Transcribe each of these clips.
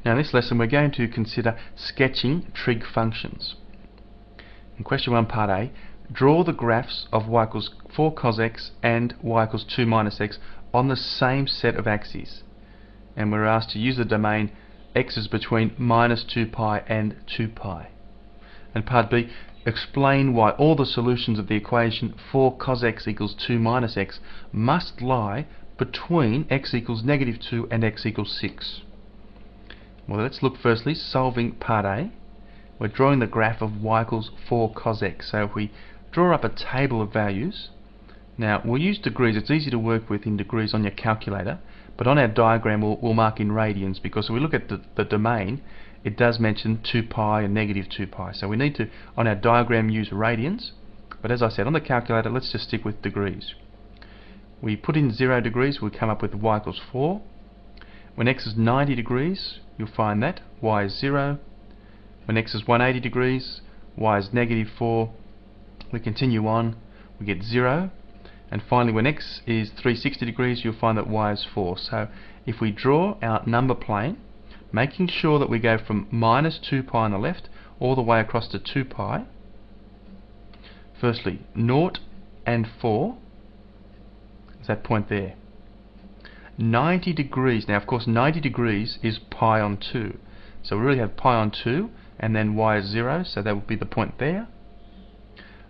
Now in this lesson we're going to consider sketching trig functions. In question 1 part A, draw the graphs of y equals 4 cos x and y equals 2 minus x on the same set of axes. And we're asked to use the domain x is between minus 2 pi and 2 pi. And part B, explain why all the solutions of the equation 4 cos x equals 2 minus x must lie between x equals negative 2 and x equals 6. Well, let's look firstly, solving part A. We're drawing the graph of y equals 4 cos x. So if we draw up a table of values, now we'll use degrees. It's easy to work with in degrees on your calculator, but on our diagram we'll mark in radians, because if we look at the domain, it does mention 2 pi and negative 2 pi. So we need to, on our diagram, use radians, but as I said, on the calculator, let's just stick with degrees. We put in 0 degrees, we come up with y equals 4. When x is 90 degrees, you'll find that y is 0. When x is 180 degrees, y is negative 4. We continue on, we get 0. And finally, when x is 360 degrees, you'll find that y is 4. So if we draw our number plane, making sure that we go from minus 2 pi on the left all the way across to 2 pi, firstly, 0 and 4 is that point there. 90 degrees, now of course 90 degrees is pi on 2. So we really have pi on 2, and then y is 0, so that would be the point there.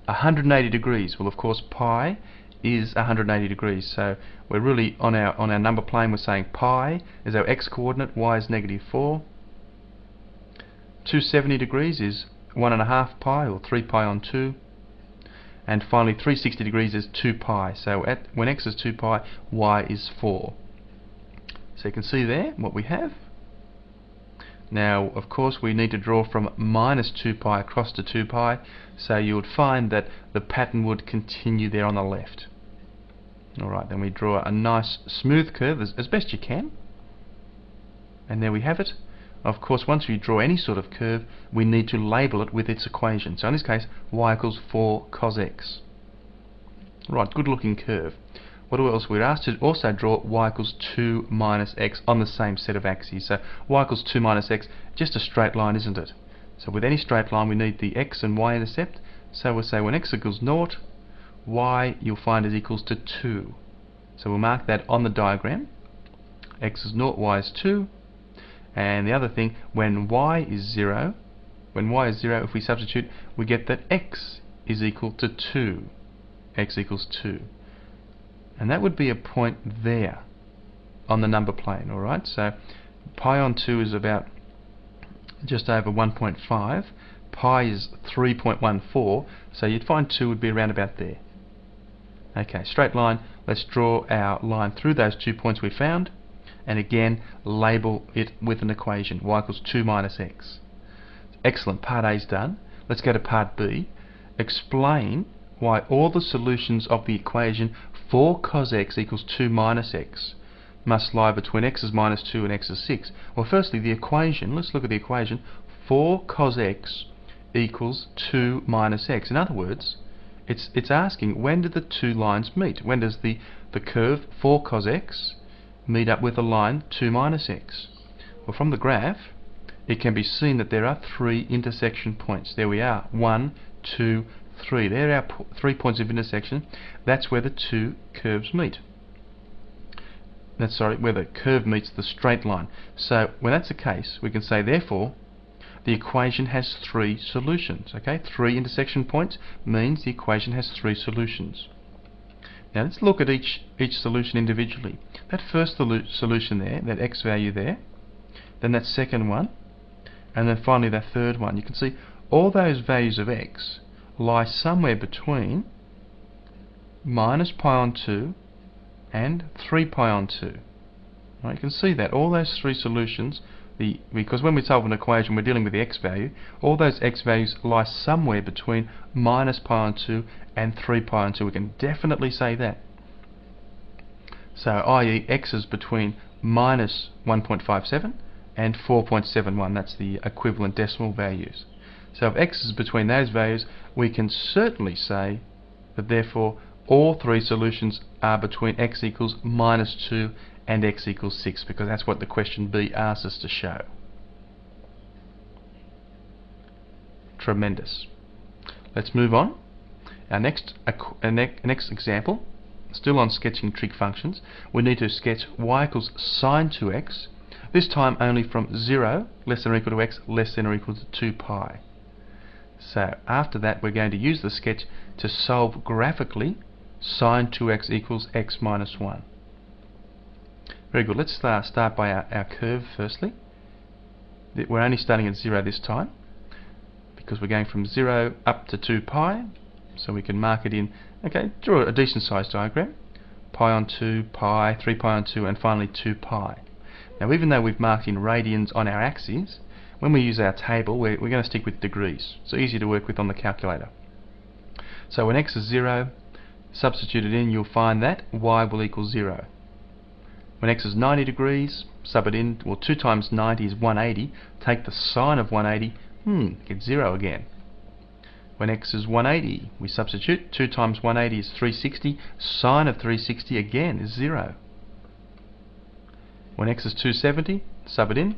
180 degrees, well of course pi is 180 degrees, so we're really on our number plane, we're saying pi is our x coordinate, y is negative 4. 270 degrees is 1.5 pi, or 3 pi on 2. And finally 360 degrees is 2 pi, so when x is 2 pi, y is 4. So you can see there what we have. Now of course we need to draw from minus 2 pi across to 2 pi, so you would find that the pattern would continue there on the left. Alright, then we draw a nice smooth curve as best you can, and there we have it. Of course, once we draw any sort of curve, we need to label it with its equation. So in this case, y equals 4 cos x. Right, good looking curve. What else? We're asked to also draw y equals 2 minus x on the same set of axes. So y equals 2 minus x, just a straight line, isn't it? So with any straight line we need the x and y intercept. So we'll say when x equals 0, y you'll find is equals to 2. So we'll mark that on the diagram. X is 0, y is 2. And the other thing, when y is 0, if we substitute, we get that x is equal to 2. X equals 2. And that would be a point there on the number plane, alright? So pi on 2 is about just over 1.5. Pi is 3.14, so you'd find 2 would be around about there. Okay, straight line. Let's draw our line through those 2 points we found, and again label it with an equation, y equals 2 minus x. Excellent, part A is done. Let's go to part B. Explain why all the solutions of the equation 4 cos x equals 2 minus x must lie between x is minus 2 and x is 6. Well, firstly, the equation, let's look at the equation. 4 cos x equals 2 minus x. In other words, it's asking, when do the two lines meet? When does the curve 4 cos x meet up with the line 2 minus x? Well, from the graph, it can be seen that there are 3 intersection points. There we are, 1, 2, 3. There are our 3 points of intersection. That's where the two curves meet. That's where the curve meets the straight line. So when that's the case, we can say therefore the equation has 3 solutions. Okay, 3 intersection points means the equation has 3 solutions. Now let's look at each solution individually. That first solution there, that x value there, then that second one, and then finally that third one. You can see all those values of x lie somewhere between minus pi on 2 and 3 pi on 2. Right, you can see that all those 3 solutions, because when we solve an equation we're dealing with the x value, all those x values lie somewhere between minus pi on 2 and 3 pi on 2. We can definitely say that. So i.e. x is between minus 1.57 and 4.71. That's the equivalent decimal values. So if x is between those values, we can certainly say that therefore all 3 solutions are between x equals minus 2 and x equals 6, because that's what the question B asks us to show. tremendous. Let's move on. Our next example, still on sketching trig functions, we need to sketch y equals sine 2x, this time only from 0 less than or equal to x less than or equal to 2 pi. So after that we're going to use the sketch to solve graphically sine 2x equals x minus 1. Very good. Let's start by our curve firstly. We're only starting at 0 this time because we're going from 0 up to 2 pi, so we can mark it in. Okay, draw a decent sized diagram. Pi on 2, pi, 3 pi on 2, and finally 2 pi. Now even though we've marked in radians on our axes, when we use our table we're going to stick with degrees. So easy to work with on the calculator. So when x is 0, substitute it in, you'll find that y will equal 0. When x is 90 degrees, sub it in. Well, 2 times 90 is 180. Take the sine of 180, get 0 again. When x is 180, we substitute. 2 times 180 is 360. Sine of 360 again is 0. When x is 270, sub it in.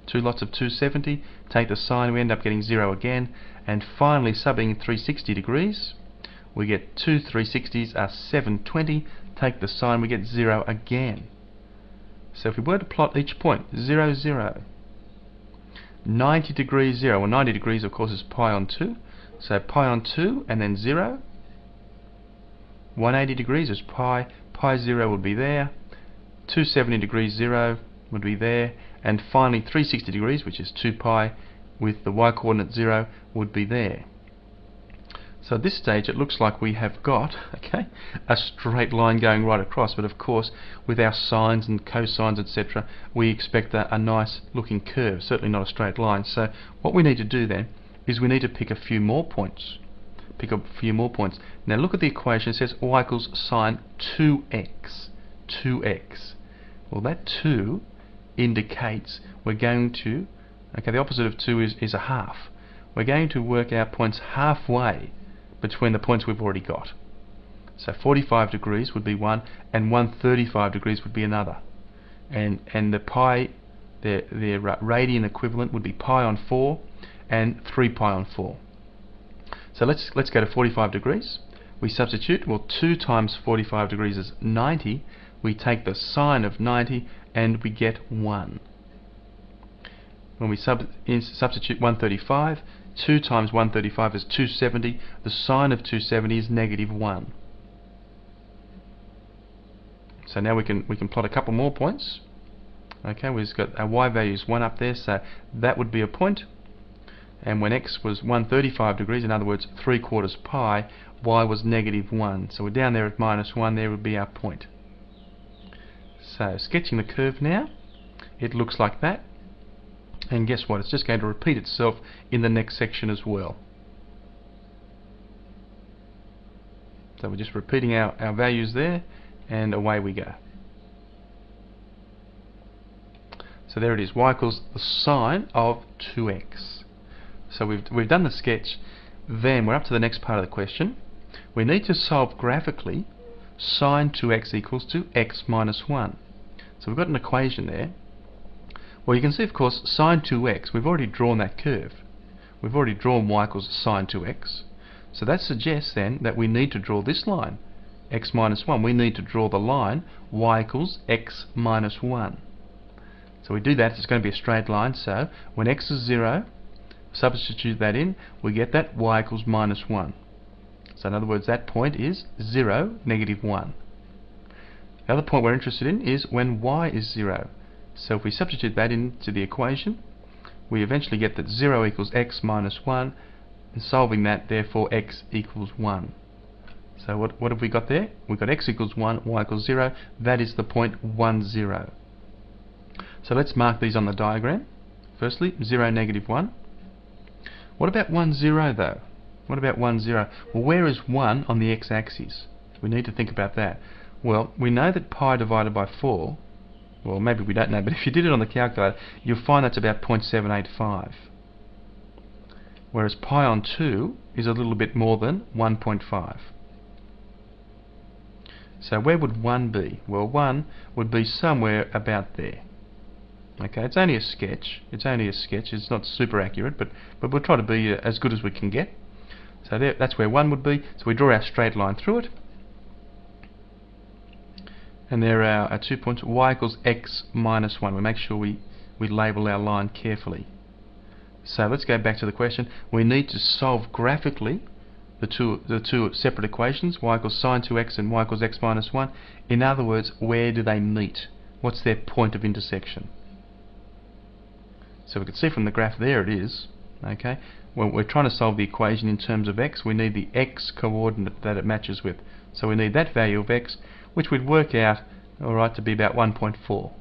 2 lots of 270. Take the sine, we end up getting 0 again. And finally, subbing 360 degrees, we get 2 360s are 720. Take the sine, we get 0 again. So if we were to plot each point, 0, 0, 90 degrees, 0, well 90 degrees of course is pi on 2, so pi on 2 and then 0, 180 degrees is pi, pi 0 would be there, 270 degrees 0 would be there, and finally 360 degrees, which is 2 pi, with the y coordinate 0 would be there. So at this stage it looks like we have got a straight line going right across, but of course with our sines and cosines etc we expect a nice looking curve, certainly not a straight line. So what we need to do then is we need to pick a few more points. Now look at the equation. It says y equals sine 2x. Well, that 2 indicates we're going to, the opposite of 2 is a half. We're going to work our points halfway between the points we've already got. So 45 degrees would be one, and 135 degrees would be another. And the pi, the radian equivalent would be pi on 4 and 3 pi on 4. So let's go to 45 degrees. We substitute. Well, 2 times 45 degrees is 90. We take the sine of 90 and we get 1. When we substitute 135, 2 times 135 is 270. The sine of 270 is negative 1. So now we can plot a couple more points. Okay, we've got our y value is 1 up there, so that would be a point. And when x was 135 degrees, in other words 3/4 pi, y was negative 1. So we're down there at minus 1. There would be our point. So sketching the curve now, it looks like that. And guess what? It's just going to repeat itself in the next section as well. So we're just repeating our values there, and away we go. So there it is. Y equals the sine of 2x. So we've done the sketch. Then we're up to the next part of the question. We need to solve graphically sine 2x equals to x minus 1. So we've got an equation there. Well, you can see, of course, sine 2x, we've already drawn that curve. We've already drawn y equals sine 2x. So that suggests then that we need to draw this line, x minus 1. We need to draw the line y equals x minus 1. So we do that, it's going to be a straight line. So when x is 0, substitute that in, we get that y equals minus 1. So in other words, that point is 0, negative 1. The other point we're interested in is when y is 0. So if we substitute that into the equation, we eventually get that 0 equals x minus 1, and solving that, therefore x equals 1. So what have we got there? We've got x equals 1, y equals 0. That is the point 1, 0. So let's mark these on the diagram. Firstly, 0, negative 1. What about 1, 0 though? What about 1, 0? Well, where is 1 on the x-axis? We need to think about that. Well, we know that pi divided by 4, well, maybe we don't know, but if you did it on the calculator, you'll find that's about 0.785. Whereas pi on 2 is a little bit more than 1.5. So where would 1 be? Well, 1 would be somewhere about there. Okay, it's only a sketch. It's only a sketch. It's not super accurate, but we'll try to be as good as we can get. So there, that's where 1 would be. So we draw our straight line through it. And there are our 2 points. Y equals x minus 1. We make sure we label our line carefully. So let's go back to the question. We need to solve graphically the two separate equations, y equals sine 2x and y equals x minus 1. In other words, where do they meet? What's their point of intersection? So we can see from the graph there it is. Okay. When we're trying to solve the equation in terms of x, we need the x coordinate that it matches with. So we need that value of x, which would work out, alright, to be about 1.4.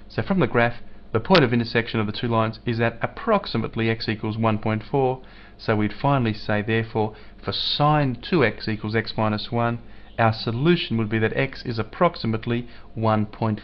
So from the graph, the point of intersection of the two lines is at approximately x equals 1.4. So we'd finally say, therefore, for sine 2x equals x minus 1, our solution would be that x is approximately 1.4.